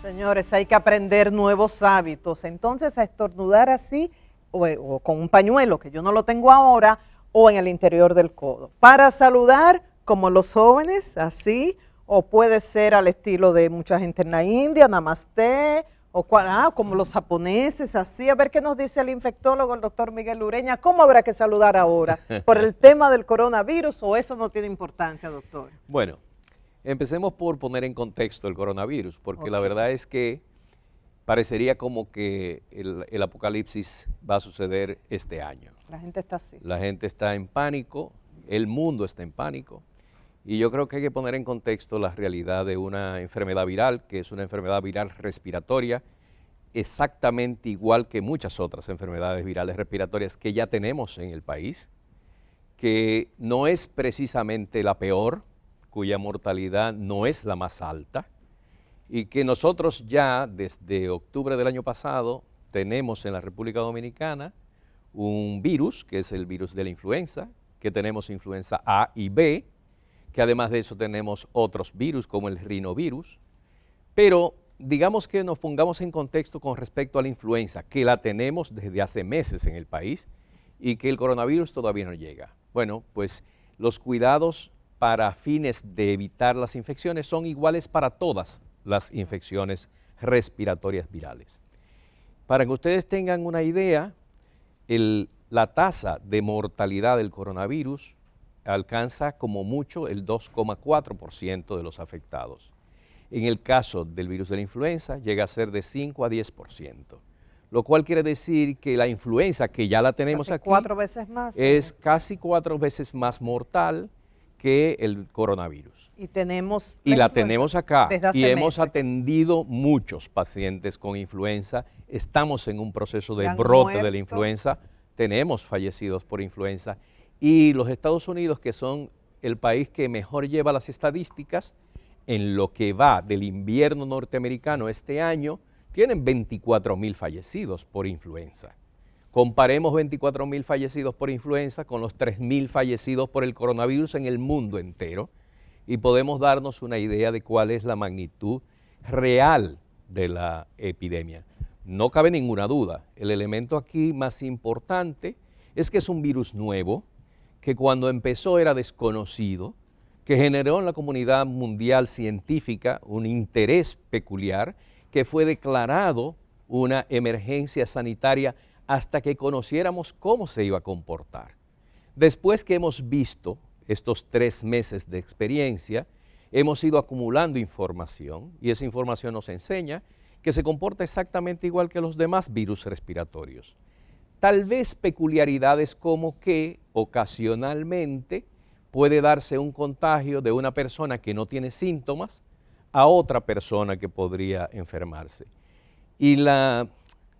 Señores, hay que aprender nuevos hábitos. Entonces, a estornudar así o con un pañuelo, que yo no lo tengo ahora, o en el interior del codo. Para saludar, como los jóvenes, así, o puede ser al estilo de mucha gente en la India, namaste, o como los japoneses, así. A ver qué nos dice el infectólogo, el doctor Miguel Ureña. ¿Cómo habrá que saludar ahora? ¿Por el tema del coronavirus o eso no tiene importancia, doctor? Bueno, empecemos por poner en contexto el coronavirus, porque la verdad es que parecería como que el apocalipsis va a suceder este año. La gente está así. La gente está en pánico, el mundo está en pánico, y yo creo que hay que poner en contexto la realidad de una enfermedad viral, que es una enfermedad viral respiratoria, exactamente igual que muchas otras enfermedades virales respiratorias que ya tenemos en el país, que no es precisamente la peor, cuya mortalidad no es la más alta, y que nosotros ya desde octubre del año pasado tenemos en la República Dominicana un virus, que es el virus de la influenza, que tenemos influenza A y B, que además de eso tenemos otros virus como el rinovirus, pero digamos que nos pongamos en contexto con respecto a la influenza, que la tenemos desde hace meses en el país y que el coronavirus todavía no llega. Bueno, pues los cuidados para fines de evitar las infecciones son iguales para todas las infecciones respiratorias virales. Para que ustedes tengan una idea, la tasa de mortalidad del coronavirus alcanza como mucho el 2,4% de los afectados. En el caso del virus de la influenza llega a ser de 5 a 10%, lo cual quiere decir que la influenza, que ya la tenemos aquí, 4 veces más, es casi 4 veces más mortal que el coronavirus. Y la tenemos acá y hemos meses. atendido muchos pacientes con influenza, estamos en un proceso de brote de la influenza, tenemos fallecidos por influenza y los Estados Unidos, que son el país que mejor lleva las estadísticas, en lo que va del invierno norteamericano este año, tienen 24,000 fallecidos por influenza. Comparemos 24,000 fallecidos por influenza con los 3,000 fallecidos por el coronavirus en el mundo entero y podemos darnos una idea de cuál es la magnitud real de la epidemia. No cabe ninguna duda, el elemento aquí más importante es que es un virus nuevo, que cuando empezó era desconocido, que generó en la comunidad mundial científica un interés peculiar, que fue declarado una emergencia sanitaria hasta que conociéramos cómo se iba a comportar. Después que hemos visto estos 3 meses de experiencia, hemos ido acumulando información y esa información nos enseña que se comporta exactamente igual que los demás virus respiratorios. Tal vez peculiaridades como que ocasionalmente puede darse un contagio de una persona que no tiene síntomas a otra persona que podría enfermarse. Y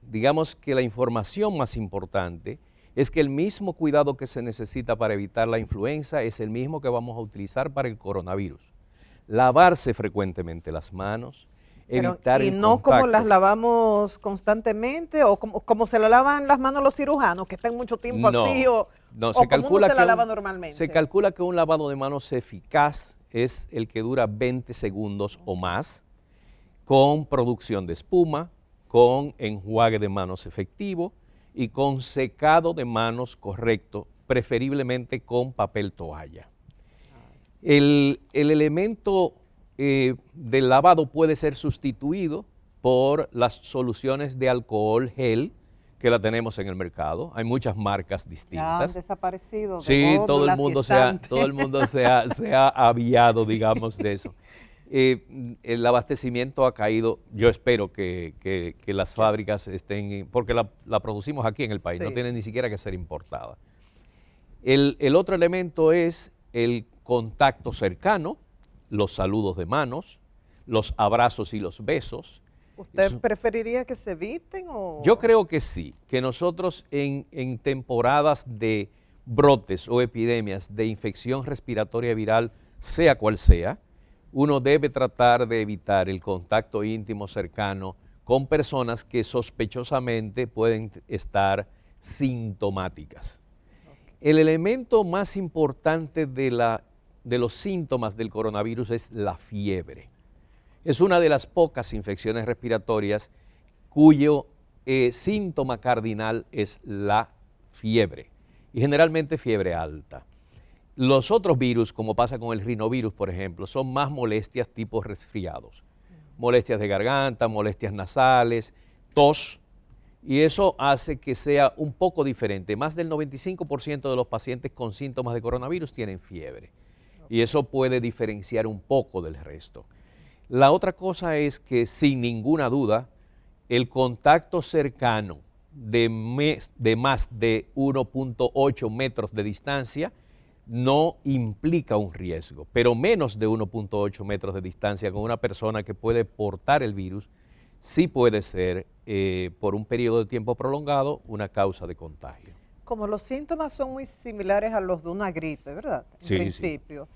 digamos que la información más importante es que el mismo cuidado que se necesita para evitar la influenza es el mismo que vamos a utilizar para el coronavirus. Lavarse frecuentemente las manos, evitar el contacto. Y no como las lavamos constantemente o como se le lavan las manos los cirujanos, que están mucho tiempo así, o como uno se la lava normalmente. Se calcula que un lavado de manos eficaz es el que dura 20 segundos o más, con producción de espuma, con enjuague de manos efectivo y con secado de manos correcto, preferiblemente con papel toalla. El elemento del lavado puede ser sustituido por las soluciones de alcohol gel que la tenemos en el mercado. Hay muchas marcas distintas. Ya han desaparecido. Sí, todo el mundo se ha aviado, digamos, de eso. El abastecimiento ha caído, yo espero que las fábricas estén, porque la producimos aquí en el país, sí. No tiene ni siquiera que ser importada. El otro elemento es el contacto cercano, los saludos de manos, los abrazos y los besos. ¿Usted preferiría que se eviten o...? Yo creo que sí, que nosotros en temporadas de brotes o epidemias de infección respiratoria viral, sea cual sea, uno debe tratar de evitar el contacto íntimo cercano con personas que sospechosamente pueden estar sintomáticas. El elemento más importante de los síntomas del coronavirus es la fiebre. Es una de las pocas infecciones respiratorias cuyo síntoma cardinal es la fiebre, y generalmente fiebre alta. Los otros virus, como pasa con el rinovirus, por ejemplo, son más molestias tipo resfriados. Molestias de garganta, molestias nasales, tos, y eso hace que sea un poco diferente. Más del 95% de los pacientes con síntomas de coronavirus tienen fiebre, y eso puede diferenciar un poco del resto. La otra cosa es que, sin ninguna duda, el contacto cercano de más de 1.8 metros de distancia no implica un riesgo, pero menos de 1.8 metros de distancia con una persona que puede portar el virus sí puede ser, por un periodo de tiempo prolongado, una causa de contagio. Como los síntomas son muy similares a los de una gripe, ¿verdad? En Sí, principio.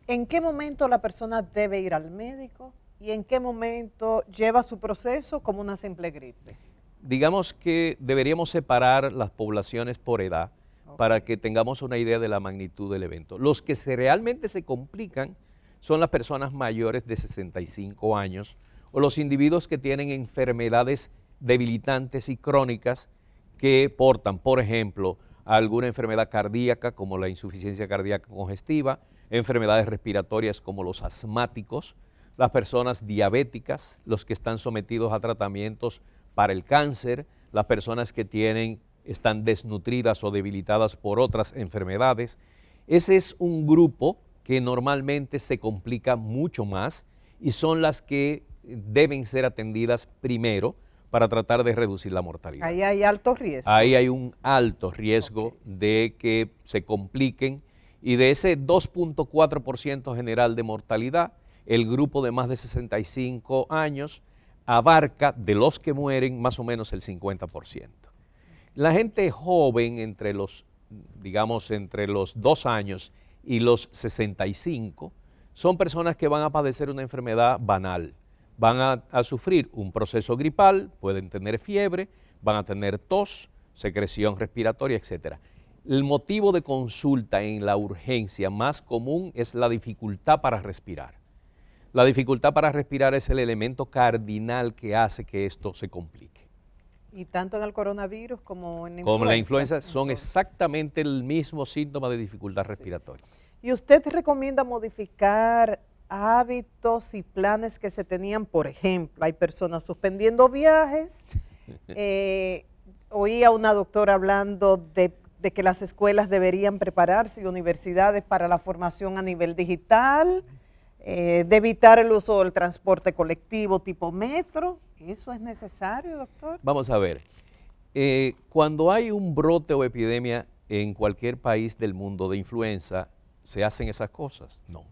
¿En qué momento la persona debe ir al médico y en qué momento lleva su proceso como una simple gripe? Digamos que deberíamos separar las poblaciones por edad para que tengamos una idea de la magnitud del evento. Los que realmente se complican son las personas mayores de 65 años o los individuos que tienen enfermedades debilitantes y crónicas que portan, por ejemplo, alguna enfermedad cardíaca como la insuficiencia cardíaca congestiva, enfermedades respiratorias como los asmáticos, las personas diabéticas, los que están sometidos a tratamientos para el cáncer, las personas que están desnutridas o debilitadas por otras enfermedades. Ese es un grupo que normalmente se complica mucho más y son las que deben ser atendidas primero para tratar de reducir la mortalidad. Ahí hay alto riesgo. Ahí hay un alto riesgo de que se compliquen, y de ese 2.4% general de mortalidad, el grupo de más de 65 años abarca, de los que mueren, más o menos el 50%. La gente joven entre los 2 años y los 65 son personas que van a padecer una enfermedad banal. Van a sufrir un proceso gripal, pueden tener fiebre, van a tener tos, secreción respiratoria, etc. El motivo de consulta en la urgencia más común es la dificultad para respirar. La dificultad para respirar es el elemento cardinal que hace que esto se complique. Y tanto en el coronavirus como en la influenza son exactamente el mismo síntoma de dificultad respiratoria. ¿Y usted recomienda modificar hábitos y planes que se tenían? Por ejemplo, hay personas suspendiendo viajes. Oí a una doctora hablando de que las escuelas deberían prepararse y universidades para la formación a nivel digital, de evitar el uso del transporte colectivo tipo metro. ¿Eso es necesario, doctor? Vamos a ver, cuando hay un brote o epidemia en cualquier país del mundo de influenza, ¿se hacen esas cosas? No.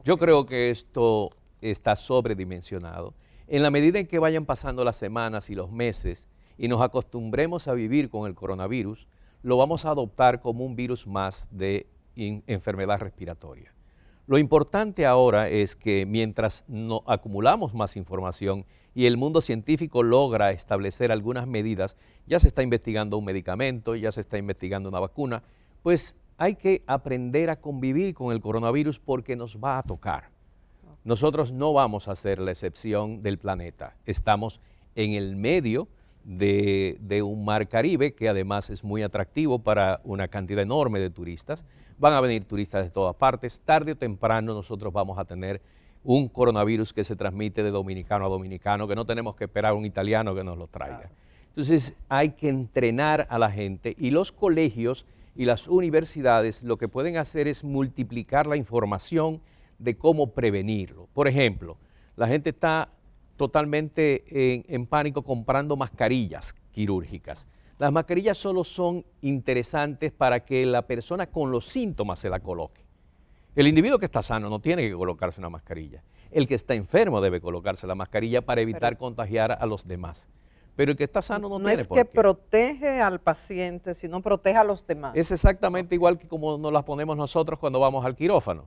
Yo creo que esto está sobredimensionado. En la medida en que vayan pasando las semanas y los meses y nos acostumbremos a vivir con el coronavirus, lo vamos a adoptar como un virus más de enfermedad respiratoria. Lo importante ahora es que mientras no acumulamos más información y el mundo científico logra establecer algunas medidas, ya se está investigando un medicamento, ya se está investigando una vacuna, pues hay que aprender a convivir con el coronavirus porque nos va a tocar. Nosotros no vamos a ser la excepción del planeta. Estamos en el medio de un mar Caribe que además es muy atractivo para una cantidad enorme de turistas. Van a venir turistas de todas partes. Tarde o temprano nosotros vamos a tener un coronavirus que se transmite de dominicano a dominicano, que no tenemos que esperar a un italiano que nos lo traiga. Entonces hay que entrenar a la gente, y los colegios y las universidades lo que pueden hacer es multiplicar la información de cómo prevenirlo. Por ejemplo, la gente está totalmente en pánico comprando mascarillas quirúrgicas. Las mascarillas solo son interesantes para que la persona con los síntomas se la coloque. El individuo que está sano no tiene que colocarse una mascarilla. El que está enfermo debe colocarse la mascarilla para evitar contagiar a los demás. Pero el que está sano no tiene por qué. No es que protege al paciente, sino protege a los demás. Es exactamente igual que como nos las ponemos nosotros cuando vamos al quirófano.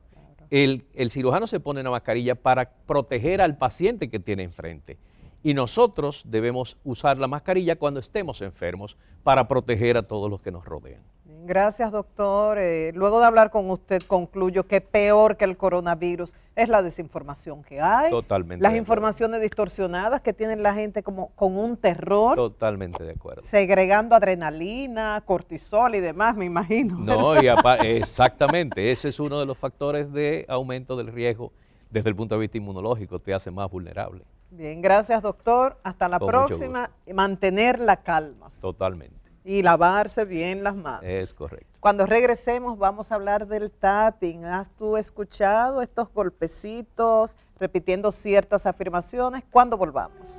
El cirujano se pone una mascarilla para proteger al paciente que tiene enfrente. Y nosotros debemos usar la mascarilla cuando estemos enfermos para proteger a todos los que nos rodean. Gracias, doctor. Luego de hablar con usted, concluyo que peor que el coronavirus es la desinformación que hay. Totalmente. Las informaciones distorsionadas que tienen la gente como con un terror. Totalmente de acuerdo. Segregando adrenalina, cortisol y demás, me imagino. No, exactamente. Ese es uno de los factores de aumento del riesgo desde el punto de vista inmunológico. Te hace más vulnerable. Bien, gracias, doctor. Hasta la próxima. Mantener la calma. Totalmente. Y lavarse bien las manos. Es correcto. Cuando regresemos vamos a hablar del tapping. ¿Has tú escuchado estos golpecitos repitiendo ciertas afirmaciones? Cuando volvamos.